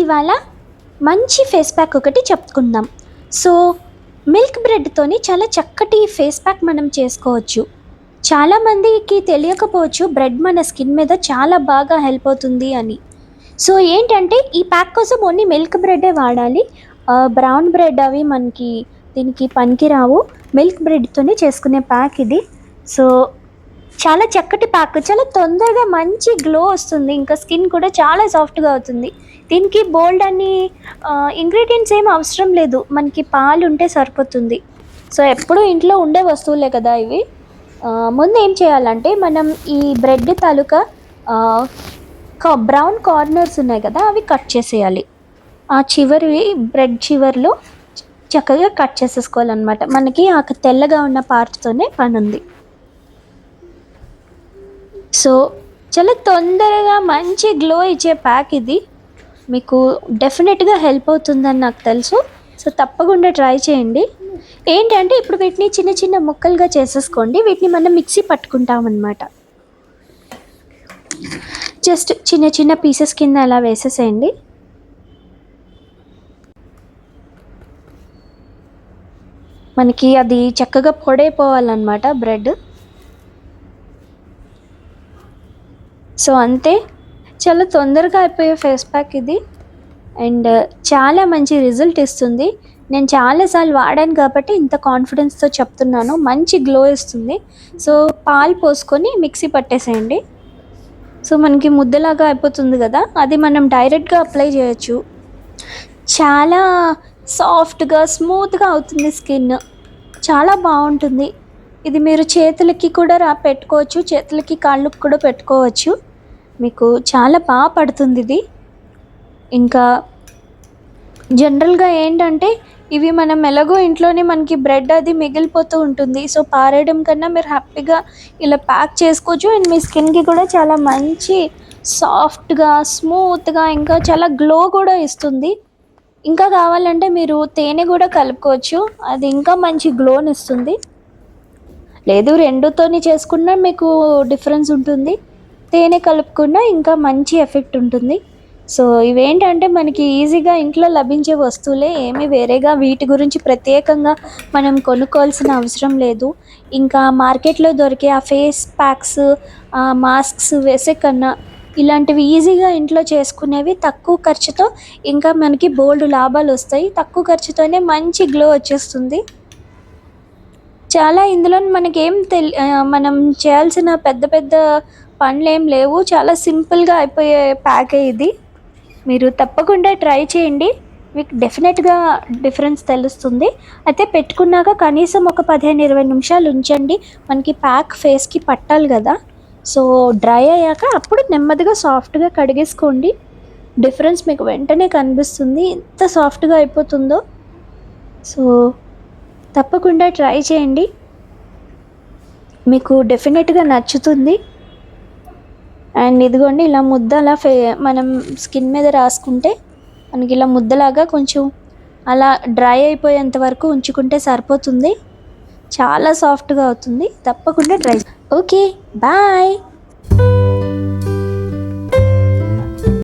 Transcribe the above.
ఇవాళ మంచి face pack ఒకటి చెప్పుకుందాం. సో మిల్క్ బ్రెడ్తోని చాలా చక్కటి ఫేస్ ప్యాక్ మనం చేసుకోవచ్చు. చాలామందికి తెలియకపోవచ్చు బ్రెడ్ మన స్కిన్ మీద చాలా బాగా హెల్ప్ అవుతుంది అని. సో ఏంటంటే ఈ ప్యాక్ కోసం ఓన్లీ మిల్క్ బ్రెడ్డే వాడాలి. బ్రౌన్ బ్రెడ్ అవి మనకి దీనికి పనికిరావు. మిల్క్ బ్రెడ్తోనే చేసుకునే ప్యాక్ ఇది. సో చాలా చక్కటి ప్యాక్, చాలా తొందరగా మంచి గ్లో వస్తుంది, ఇంకా స్కిన్ కూడా చాలా సాఫ్ట్గా అవుతుంది. దీనికి బోల్డ్ అని ఇంగ్రీడియంట్స్ ఏం అవసరం లేదు, మనకి పాలు ఉంటే సరిపోతుంది. సో ఎప్పుడూ ఇంట్లో ఉండే వస్తువులే కదా ఇవి. ముందు ఏం చేయాలంటే మనం ఈ బ్రెడ్ తాలూకా బ్రౌన్ కార్నర్స్ ఉన్నాయి కదా అవి కట్ చేసేయాలి. ఆ చివరి బ్రెడ్ చివర్లో చక్కగా కట్ చేసేసుకోవాలన్నమాట. మనకి ఆ తెల్లగా ఉన్న పార్ట్తోనే పని ఉంది. సో చాలా తొందరగా మంచి గ్లో ఇచ్చే ప్యాక్ ఇది. మీకు డెఫినెట్గా హెల్ప్ అవుతుందని నాకు తెలుసు. సో తప్పకుండా ట్రై చేయండి. ఏంటంటే ఇప్పుడు వీటిని చిన్న చిన్న ముక్కలుగా చేసేసుకోండి. వీటిని మనం మిక్సీ పట్టుకుంటామన్నమాట. జస్ట్ చిన్న చిన్న పీసెస్ కింద అలా వేసేసేయండి. మనకి అది చక్కగా పొడైపోవాలన్నమాట బ్రెడ్. సో అంతే, చాలా తొందరగా అయిపోయే ఫేస్ ప్యాక్ ఇది అండ్ చాలా మంచి రిజల్ట్ ఇస్తుంది. నేను చాలాసార్లు వాడాను కాబట్టి ఇంత కాన్ఫిడెన్స్తో చెప్తున్నాను. మంచి గ్లో ఇస్తుంది. సో పాలు పోసుకొని మిక్సీ పట్టేసేయండి. సో మనకి ముద్దలాగా అయిపోతుంది కదా, అది మనం డైరెక్ట్గా అప్లై చేయొచ్చు. చాలా సాఫ్ట్గా స్మూత్గా అవుతుంది స్కిన్, చాలా బాగుంటుంది. ఇది మీరు చేతులకి కూడా పెట్టుకోవచ్చు, చేతులకి కాళ్ళకి కూడా పెట్టుకోవచ్చు. మీకు చాలా బాగా పడుతుంది ఇది. ఇంకా జనరల్గా ఏంటంటే ఇవి మనం ఎలాగో ఇంట్లోనే మనకి బ్రెడ్ అది మిగిలిపోతూ ఉంటుంది. సో పారేయడం కన్నా మీరు హ్యాపీగా ఇలా ప్యాక్ చేసుకోవచ్చు. అండ్ మీ స్కిన్కి కూడా చాలా మంచి సాఫ్ట్గా స్మూత్గా ఇంకా చాలా గ్లో కూడా ఇస్తుంది. ఇంకా కావాలంటే మీరు తేనె కూడా కలుపుకోవచ్చు, అది ఇంకా మంచి గ్లోని ఇస్తుంది. లేదు రెండుతోని చేసుకున్నా మీకు డిఫరెన్స్ ఉంటుంది, తేనె కలుపుకున్నా ఇంకా మంచి ఎఫెక్ట్ ఉంటుంది. సో ఇవేంటంటే మనకి ఈజీగా ఇంట్లో లభించే వస్తువులే, ఏమీ వేరేగా వీటి గురించి ప్రత్యేకంగా మనం కొనుక్కోవాల్సిన అవసరం లేదు. ఇంకా మార్కెట్లో దొరికే ఆ ఫేస్ ప్యాక్స్, ఆ మాస్క్స్ వేసే కన్నా ఇలాంటివి ఈజీగా ఇంట్లో చేసుకునేవి తక్కువ ఖర్చుతో ఇంకా మనకి బోల్డ్ లాభాలు వస్తాయి. తక్కువ ఖర్చుతోనే మంచి గ్లో వచ్చేస్తుంది. చాలా ఇందులో మనకేం మనం చేయాల్సిన పెద్ద పెద్ద పనులు ఏం లేవు, చాలా సింపుల్గా అయిపోయే ప్యాకే ఇది. మీరు తప్పకుండా ట్రై చేయండి, మీకు డెఫినెట్గా డిఫరెన్స్ తెలుస్తుంది. అయితే పెట్టుకున్నాక కనీసం ఒక 15-20 నిమిషాలు ఉంచండి, మనకి ప్యాక్ ఫేస్కి పట్టాలి కదా. సో డ్రై అయ్యాక అప్పుడు నెమ్మదిగా సాఫ్ట్గా కడిగేసుకోండి. డిఫరెన్స్ మీకు వెంటనే కనిపిస్తుంది, ఎంత సాఫ్ట్గా అయిపోతుందో. సో తప్పకుండా ట్రై చేయండి, మీకు డెఫినెట్గా నచ్చుతుంది. అండ్ ఇదిగోండి ఇలా ముద్ద అలా మనం స్కిన్ మీద రాసుకుంటే మనకి ఇలా ముద్దలాగా కొంచెం అలా డ్రై అయిపోయేంత వరకు ఉంచుకుంటే సరిపోతుంది. చాలా సాఫ్ట్గా అవుతుంది. తప్పకుండా ట్రై. Okay, bye.